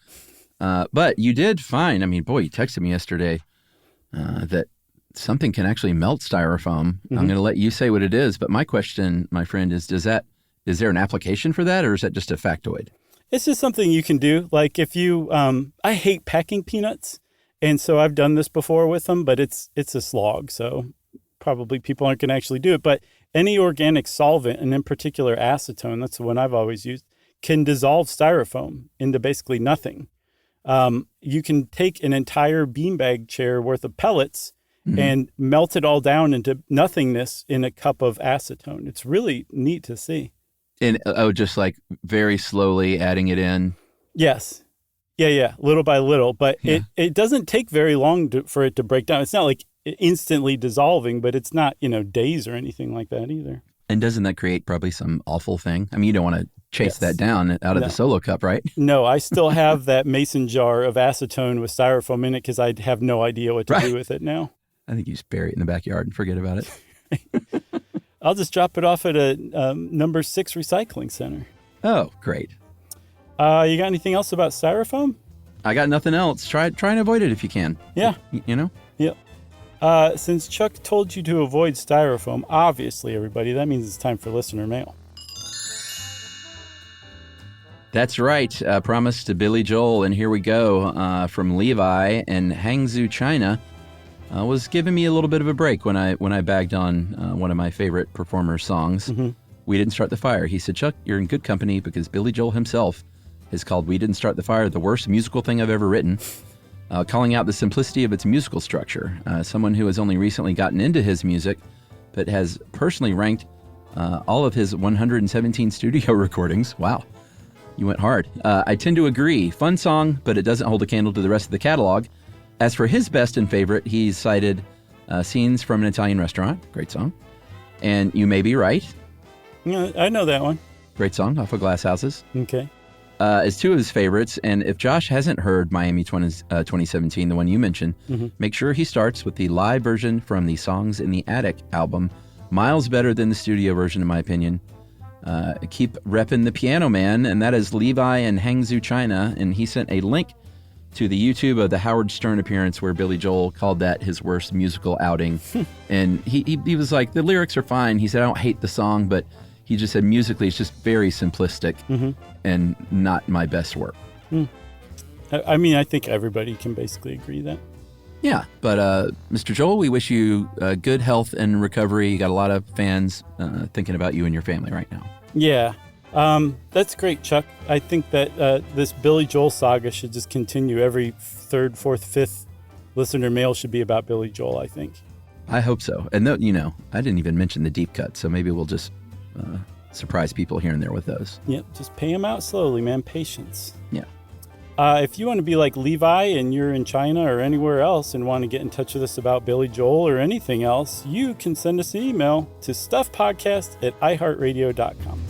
But you did find, you texted me yesterday that something can actually melt styrofoam. I'm going to let you say what it is. But my question, my friend, is is there an application for that, or is that just a factoid? It's just something you can do. Like if you, I hate packing peanuts. And so I've done this before with them, but it's a slog. So probably people aren't going to actually do it. But any organic solvent, and in particular acetone, that's the one I've always used, can dissolve styrofoam into basically nothing. You can take an entire beanbag chair worth of pellets and melt it all down into nothingness in a cup of acetone. It's really neat to see. And just like very slowly adding it in. Yes. Yeah, little by little. But it doesn't take very long for it to break down. It's not like instantly dissolving, but it's not, days or anything like that either. And doesn't that create probably some awful thing? I mean, you don't want to chase that down out of the solo cup, right? No, I still have that mason jar of acetone with styrofoam in it because I have no idea what to do with it now. I think you just bury it in the backyard and forget about it. I'll just drop it off at a number 6 recycling center. Oh, great. You got anything else about styrofoam? I got nothing else. Try and avoid it if you can. Yeah. Yep. Since Chuck told you to avoid styrofoam, obviously, everybody, that means it's time for listener mail. That's right. Promise to Billy Joel, and here we go. From Levi in Hangzhou, China. Was giving me a little bit of a break when I bagged on one of my favorite performers' songs. Mm-hmm. We Didn't Start the Fire. He said, Chuck, you're in good company because Billy Joel himself has called We Didn't Start the Fire the worst musical thing I've ever written, calling out the simplicity of its musical structure. Someone who has only recently gotten into his music, but has personally ranked all of his 117 studio recordings. Wow, you went hard. I tend to agree. Fun song, but it doesn't hold a candle to the rest of the catalog. As for his best and favorite, he's cited Scenes from an Italian Restaurant. Great song. And You May Be Right. Yeah, I know that one. Great song off of Glass Houses. Okay. Is two of his favorites. And if Josh hasn't heard Miami 2017, the one you mentioned, make sure he starts with the live version from the Songs in the Attic album. Miles better than the studio version, in my opinion. Keep repping the Piano Man, and that is Levi in Hangzhou, China. And he sent a link to the YouTube of the Howard Stern appearance where Billy Joel called that his worst musical outing. And he was like, the lyrics are fine. He said, I don't hate the song, but he just said musically it's just very simplistic and not my best work. I mean, I think everybody can basically agree that. Yeah, but Mr. Joel, we wish you good health and recovery. You got a lot of fans thinking about you and your family right now. Yeah. That's great, Chuck. I think that this Billy Joel saga should just continue. Every 3rd, 4th, 5th listener mail should be about Billy Joel, I think. I hope so. And, I didn't even mention the deep cut, so maybe we'll just surprise people here and there with those. Yep, just pay them out slowly, man. Patience. Yeah. If you want to be like Levi and you're in China or anywhere else and want to get in touch with us about Billy Joel or anything else, you can send us an email to stuffpodcast@iheartradio.com.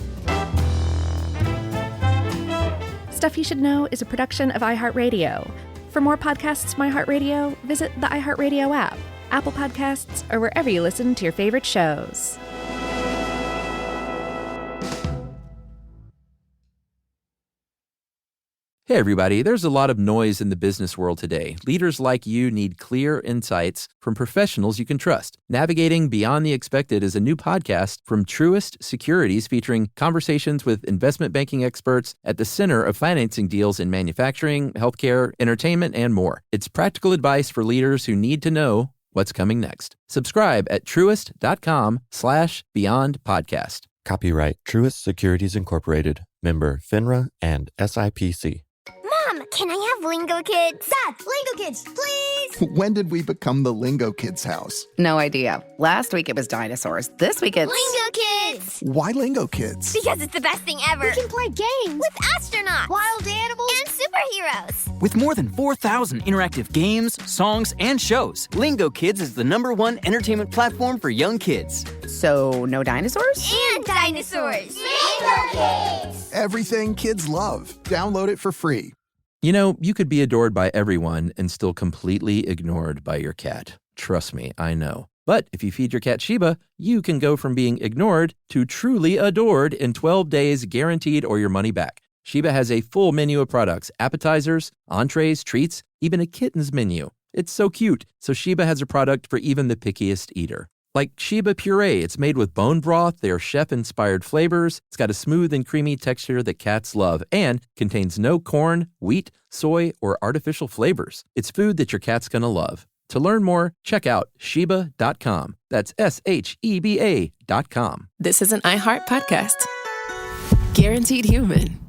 Stuff You Should Know is a production of iHeartRadio. For more podcasts from iHeartRadio, visit the iHeartRadio app, Apple Podcasts, or wherever you listen to your favorite shows. Hey everybody, there's a lot of noise in the business world today. Leaders like you need clear insights from professionals you can trust. Navigating Beyond the Expected is a new podcast from Truist Securities featuring conversations with investment banking experts at the center of financing deals in manufacturing, healthcare, entertainment, and more. It's practical advice for leaders who need to know what's coming next. Subscribe at truist.com/beyondpodcast. Copyright Truist Securities Incorporated. Member FINRA and SIPC. Mom, can I have Lingo Kids? Dad, Lingo Kids, please! When did we become the Lingo Kids house? No idea. Last week it was dinosaurs. This week it's... Lingo Kids! Why Lingo Kids? Because it's the best thing ever. We can play games with astronauts, wild animals, and superheroes. With more than 4,000 interactive games, songs, and shows, Lingo Kids is the #1 entertainment platform for young kids. So, no dinosaurs? And dinosaurs! Lingo Kids! Everything kids love. Download it for free. You could be adored by everyone and still completely ignored by your cat. Trust me, I know. But if you feed your cat Sheba, you can go from being ignored to truly adored in 12 days guaranteed or your money back. Sheba has a full menu of products, appetizers, entrees, treats, even a kitten's menu. It's so cute. So Sheba has a product for even the pickiest eater. Like Sheba Puree, it's made with bone broth, they are chef-inspired flavors, it's got a smooth and creamy texture that cats love, and contains no corn, wheat, soy, or artificial flavors. It's food that your cat's gonna love. To learn more, check out Sheba.com. That's SHEBA.com. This is an iHeart podcast. Guaranteed human.